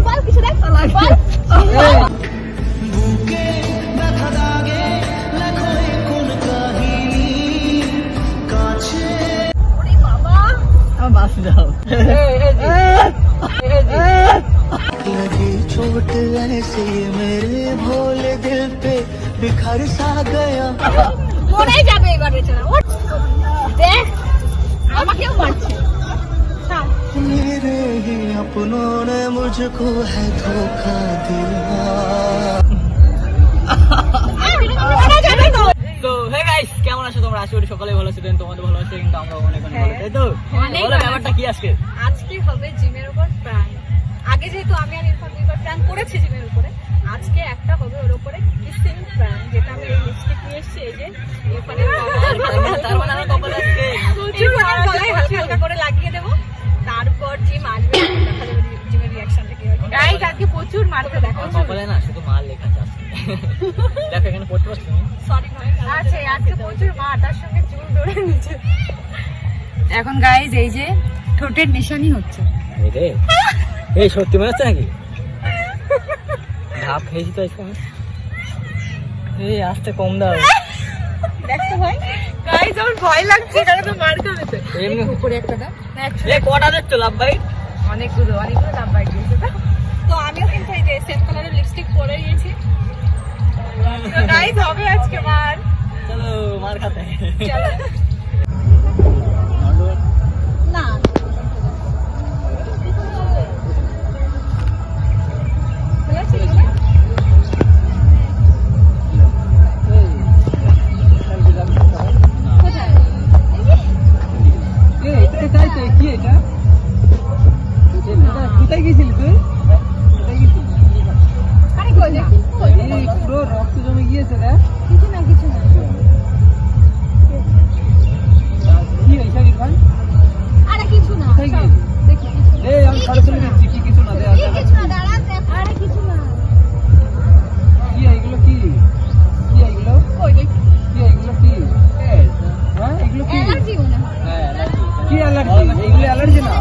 বল কিছু দেখ বুকে ব্যথা দাগে লেখো কোন কাহিনী কাছে ওরে বাবা আমার বাস যাও लगी चोट ऐसे मेरे भोले दिल पे बिखर सा गया মরে যাবে এবার বেচারা দেখ আমাকেও মারছে मेरे ही अपनों ने मुझको है धोखा दिया তো হে গাইস কেমন আছো তোমরা? আশা করি সকালে ভালো আছো, তোমাদের ভালো আছে, কিন্তু আমরা অনেক অনেক ভালো, তাই তো? বলো ব্যাপারটা কি আজকে? আজকে হবে জিমের উপর প্ল্যান। আগে যেহেতু আমি আর ইরফান দুইবার প্ল্যান করেছি জিমের উপরে, আজকে একটা হবে ওর উপরে কিসিং প্ল্যান, যেটা আমি এই লিপস্টিক নিয়ে এসেছি। এই যে ইরফানের তার মানে আমার কপালে আজকে ইরফানের গলায় হালকা হালকা করে লাগিয়ে দেবো, তারপর জিম আসবে, দেখা যাবে জিমের রিঅ্যাকশনটা কি হয়। গাইস আজকে প্রচুর মারতে দেখো, কপালে না শুধু মাল লেখা আছে আজকে। দেখো এখানে পড়তে পারছো তুমি? সরি ভাই আচ্ছা আজকে প্রচুর মার, তার সঙ্গে চুল ধরে নিচে। এখন গাইস এই যে ঠোঁটের নিশানি হচ্ছে। এই রে এই সত্যি মনে হচ্ছে নাকি? ধাপ খেয়েছি তো আজকে। এই আস্তে কম দাও। দেখতে ভাই গাইস আমার ভয় লাগছে, কারণ তো মার খাবে তো। এমনি উপরে একটা দাও না, এ কটা দেখছো লাভ ভাই? অনেকগুলো লাভ বাই দিয়েছে। তো আমিও কিন্তু এই যে সেম কালারের লিপস্টিক পরে নিয়েছি। তো গাইস হবে আজকে মার। চলো মার খাতে। চলো না কোথায় গেছিলি তুই? পুরো রক্ত জমে গিয়েছে রে। কিছু না কি হয়েছে ইরফান? আরে কিছু না কোথায় গিয়েছিস? দেখি এই আমি সাড়ে চলে যাচ্ছি, কি কিছু না দে। কিছু না দাঁড়া, আরে কিছু না কি এগুলো? কি কি এগুলো? ওই দেখ কি এগুলো? কি হ্যাঁ এগুলো কি? অ্যালার্জি মনে হয়। কি অ্যালার্জি? এগুলো অ্যালার্জি না,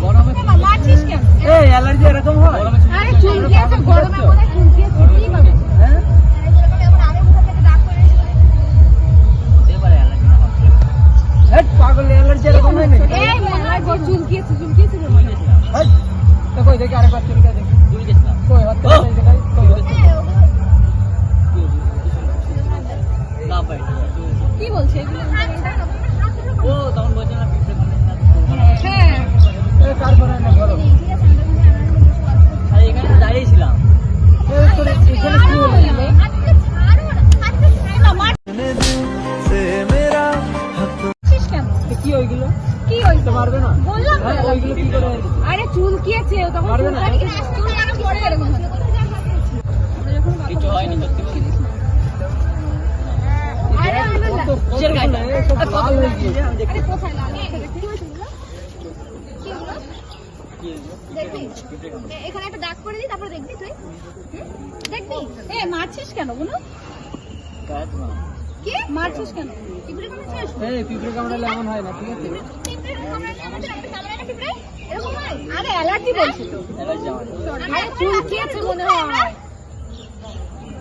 গরমে বাবা মারছিস কেন? এই অ্যালার্জি এরকম হয়? আরে চুলকিয়েছে, গরমে মনে হয় চুলকিয়েছে, কি ভাবে? হ্যাঁ হেট পাগল, অ্যালার্জি এরকম হয় নাকি? এই মনে হয় চুলকিয়েছে রে মনে হয়। হেট তো কই দেখি আরেকবার চুলকে দেখি। চুলকেছিলাম কই হাতে দেখাই কই না ভাই। কি বলছে এগুলো? ও তখন বলছে না পিছনে হ্যাঁ এ কার করে না গরম। আরে এখানে দাঁড়িয়েছিলাম। এই তো এখানে কি হলো? से मेरा हक কি ওইগুলো? কি হইছে? তো মারবে না? বললাম তো, হ্যাঁ, ওইগুলো কি করে? আরে চুলকিয়েছে তখন মারবে না? চুল আরো পড়ে গেল মনে হয়। কিছু হয়নি সত্যি বলছি। আরে কত কিসের গায়ে? সব লাল হয়ে গিয়েছে। আমি দেখি আরে কোথায় লাল আছে দেখি কি হয়েছে এগুলো? কি এগুলো? কি এগুলো? দেখবি এখানে একটা দাগ করে দিই, তারপর দেখবি তুই দেখবি। এ মারছিস কেন বলো? গায়ে তো না। কি মারছিস কেন? পিঁপড়ে কামড়েছিস? এই পিঁপড়ে কামড়ালে এমন হয় না, ঠিক আছে? পিঁপড়ে কামড়ালে আমাদের একটা কামড়ায় না পিঁপড়ে? এরকম হয়? আরে অ্যালার্জি বলছি তো। অ্যালার্জি আমার। আরে চুলকিয়েছে মনে হয়।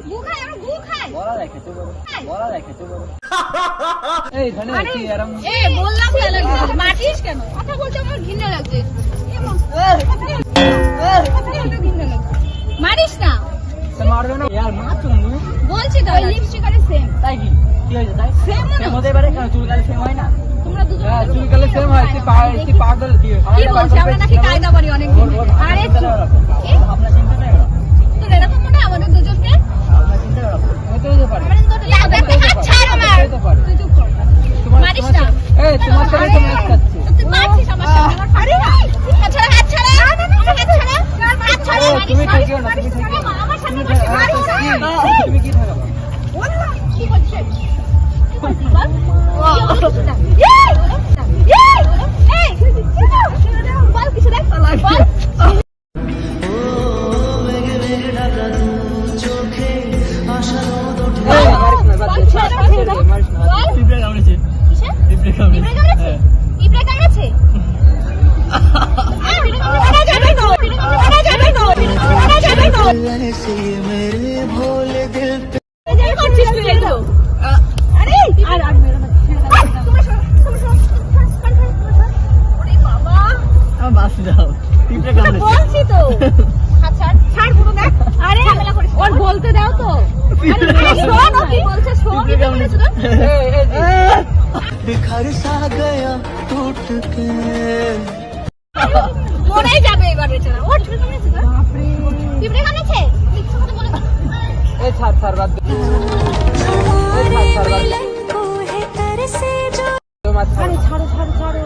গু খায়, আমরা গু খাই। বলা রাখে তো বড়, বলা রাখে তো বড়। এই ধনে কি আরাম। এ বললাম তো অ্যালার্জি। মারছিস কেন? কথা বলতে আমার ঘৃণা লাগছে। ঘৃণা লাগছে। মারিস না। তো মারবে না यार, মা তুমি বলছি তো লিপস্টিক আরে সেম। তাই কি কি হয়েছে তাই? সেম সেম হতে পারে, কারণ চুলকালে সেম হয় না। তোমরা দুজন হ্যাঁ চুলকালে সেম হয়। তুই পাগল কি বলছিস? আমরা নাকি কায়দা বাড়ি অনেক দিন। আরে আপনার চিন্তা নেই ওরা। তোর এরকম মনে হয় আমাদের দুজনকে? আপনার চিন্তা ওরা হতেও পারে। আমাদের দুটো লাগবে হাত ছাড় আমার। হতেও পারে। তুই চুপ কর। মারিস না। এই তোমার সাথে তো ম্যাচ খাচ্ছি। তুই মারছিস আমার সাথে। আরে হাত ছাড়া, হাত ছাড়া। আমার হাত ছাড়া। হাত ছাড়া। ও তুমি ঠেকিও না, তুমি ঠেকিও না। আমার সাথে তুমি মারিস না। তুমি কি ঠেকাবো? বললাম কি বলছিস? কি বলছিস বল? এই বল কিছু দেখ বল। मेघे मेघे ढाका तू चोखे आशा रोद उठे এই মারিস না, বাদ দে। মারিস না, পিঁপড়ে কামড়েছে। কিসে? পিঁপড়ে কামড়েছে। পিঁপড়ে কামড়েছে? পিঁপড়ে কামড়েছে? से ये मेरे भोले दिल पे কি করছিস তুই এগুলো? আরে আর মেরে মত ওরে বাবা আমার বাস দাও টিপে গামলে বলছি তো আচ্ছা ছাড় পুরো দেখ আরে ঝামেলা করিস ওর বলতে দাও তো আরে শোন ও কি বলছে শোন কি বলছে তো बिखर सा गया टूट के মরেই যাবে এবার বেচারা ওর টিপে কামড়েছে বাপ রে টিপে কামড়েছে কিছু কথা বলে এই ছাড় ছাড় বাদ দে এই ছাড় ছাড় বাদ দে আরে ছাড়ো ছাড়ো ছাড়ো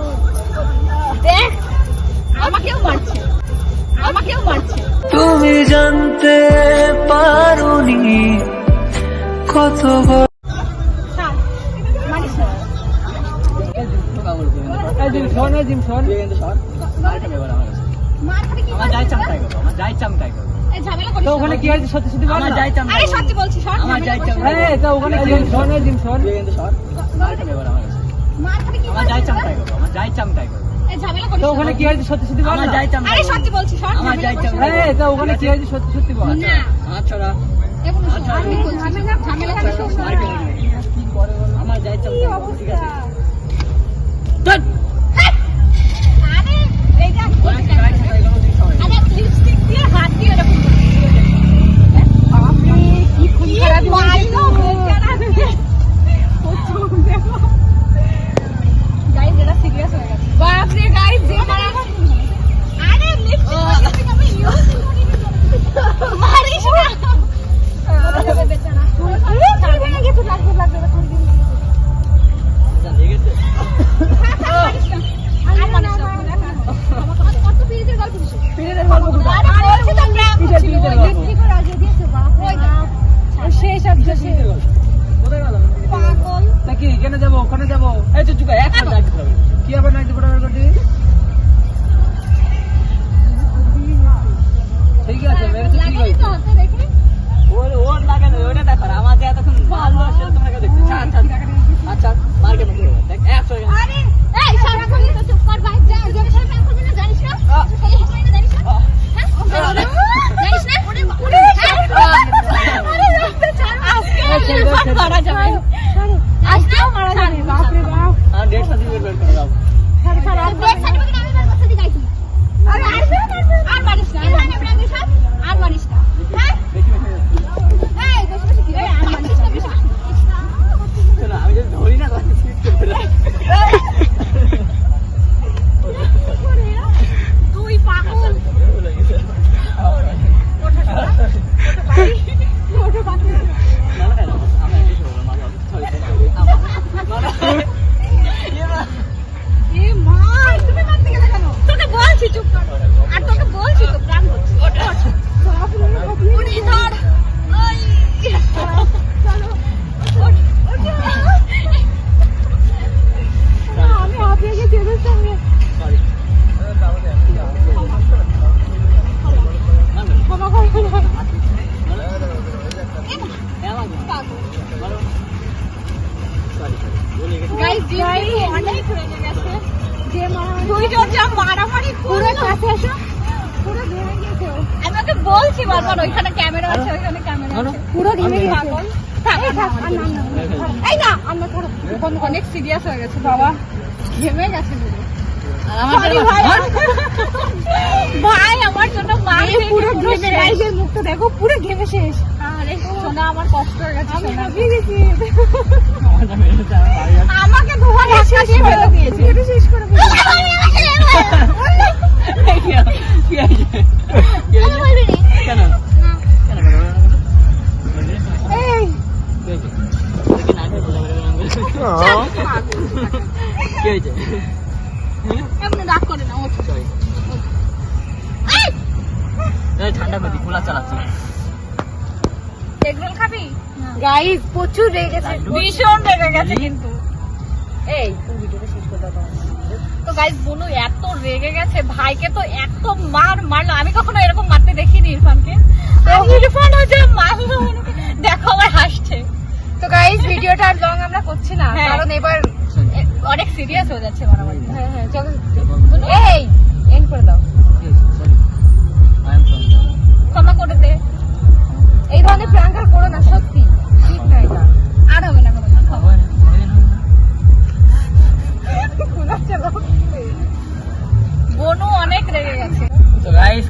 দেখ আমাকেও মারছে তুমি জানতে পারোনি কত বড় মারিস না এই জিম শোন এই জিম শোন কিন্তু শোন মারটা এবার মার খাবি কি আমার যাই চামটাই করো আমার যাই চামটাই করো এই ঝামেলা করিস তো ওখানে কি হয়েছে সত্যি সত্যি বল আমার যাই চামটাই আরে সত্যি বলছি শর্ট আমার যাই চামটাই এই তো ওখানে কি হয়েছে শোন এই জিম শোন কিন্তু শোন মারটা এবার মার খাবি কি আমার যাই চামটাই করো আমার যাই চামটাই করো এই ঝামেলা করিস তো ওখানে কি হয়েছে সত্যি সত্যি বল আমার যাই চামটাই আরে সত্যি বলছি শর্ট আমার যাই চামটাই এই তো ওখানে কি হয়েছে সত্যি সত্যি বল না আচ্ছা না এখন আমি বলছি ঝামেলা করিস না কি করে বল আমার যাই চামটাই করো ঠিক আছে আরে এই যে অনেক গাড়ি চালাই গেল তুই সবাই আরে লিপস্টিক দিয়ে হাত দিয়ে এরকম বাপরে কি খুন খারাপ মাইলো বেচারা গাইস এটা সিরিয়াস হয়ে গেছে বাপরে গাইস যে মারা আরে লিপস্টিক আমি ইউজ করি মারিস না বেচারা তুই ভেঙে গেছে লাগবে তোর দিন যা লেগেছে আর মারিস না কত পিরিতের গল্প দিছিস পিরিতের গল্প কোথায় আরে বলছি তো প্র্যাঙ্ক ছিল পিরিতের গল্প। লিপস্টিক আগে দিয়েছে বাপরে শেষ আর শেষ কোথায় গেল পাগল তা কি কেন যাবো ওখানে যাবো এই তো চুকা এক হাজার কি আবার 90 টাকা করবি ঠিক আছে মেরে তো ঠিক লাগেনি আছে তো হাতে দেখে ওর লাগে না ওটা দেখো আমার যে এতক্ষণ ভালো আসে তোমাকে দেখতে আচ্ছা আচ্ছা মার্কে মধ্যে দেখ 100 আরে এই সারাক্ষণ তো চুপ কর ভাই যা যে বিষয়ে প্ল্যান করবি না জানিস না খালি হাসপাই না জানিস না হ্যাঁ জানিস না ওরে আরে রাস্তা ছাড় আজকে মারা যাবে আজকেও মারা যাবে বাপ রে বাপ আর 150 দিন বের করে দাও ছাড় ছাড় আর দেখ সার্টিফিকেট আমি বের করতে দিই তুই আরে আর মারিস না আমি প্ল্যান সব আর মারিস না হ্যাঁ দেখি এই বসে বসে কি আর মারিস না বেশি চলো আমি যদি ধরি না তাহলে সিট করে তুই পাগল এ মা তুমি মারতে গেলে কেন তোকে বলছি চুপ কর আর তোকে বলছি তো প্ল্যান করছি ওঠ উড়ি ধর ওই চলো ওঠ আমি হাঁপিয়ে গেছি এদের সঙ্গে ক্ষমা করবো না গাইস যে অনেক রেগে গেছে যে দুইজন যা মারামারি পুরো কাছে আসো পুরো ভেঙে গেছে আমি ওকে বলছি বারবার ওইখানে ক্যামেরা আছে ওইখানে ক্যামেরা আছে পুরো ভেঙে গেছে পাগল এই না আমরা ধরো অনেক সিরিয়াস হয়ে গেছে বাবা ঘেমে গেছে পুরো Sorry ভাই ভাই আমার জন্য মার পুরো ঘেমে গাইসের মুখটা দেখো পুরো ঘেমে শেষ আরে সোনা আমার কষ্ট হয়ে গেছে আমি হাঁপিয়ে গেছি আমাকে ধোয়া ধাক্কা দিয়ে ফেলে দিয়েছে এটা শেষ করে কি আছে কেন কেন এই কি হয়েছে এমন রাগ করে না ওঠ ঠান্ডা করে খোলা চালাচ্ছি এগরোল খাবি গাইস প্রচুর রেগে গেছে ভীষণ রেগে গেছে কিন্তু এই তুই ভিডিওটা শেষ করে দাও তো গাইস বনু এত রেগে গেছে ভাইকে তো এত মারলো আমি কখনো এরকম মারতে দেখিনি ইরফানকে তো ইরফানও যে মারলো দেখো আমার হাসছে তো গাইস ভিডিওটা আর লং আমরা করছি না কারণ এবার অনেক সিরিয়াস হয়ে যাচ্ছে মারামারি হ্যাঁ হ্যাঁ চলো এই এন্ড করে দাও ক্ষমা করে দে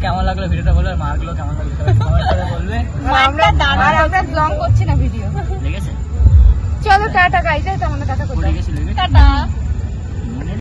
কেমন লাগলো ভিডিওটা বলবে, আর মার্কগুলো কেমন লাগলো সবাই কমেন্ট করে বলবে। আমরা আমরা ব্লগ করছি না ভিডিও। লেগেছে? চলো টাটা গাইস, আমাদের টাটা পড়ে করতে গেছিল টাটা।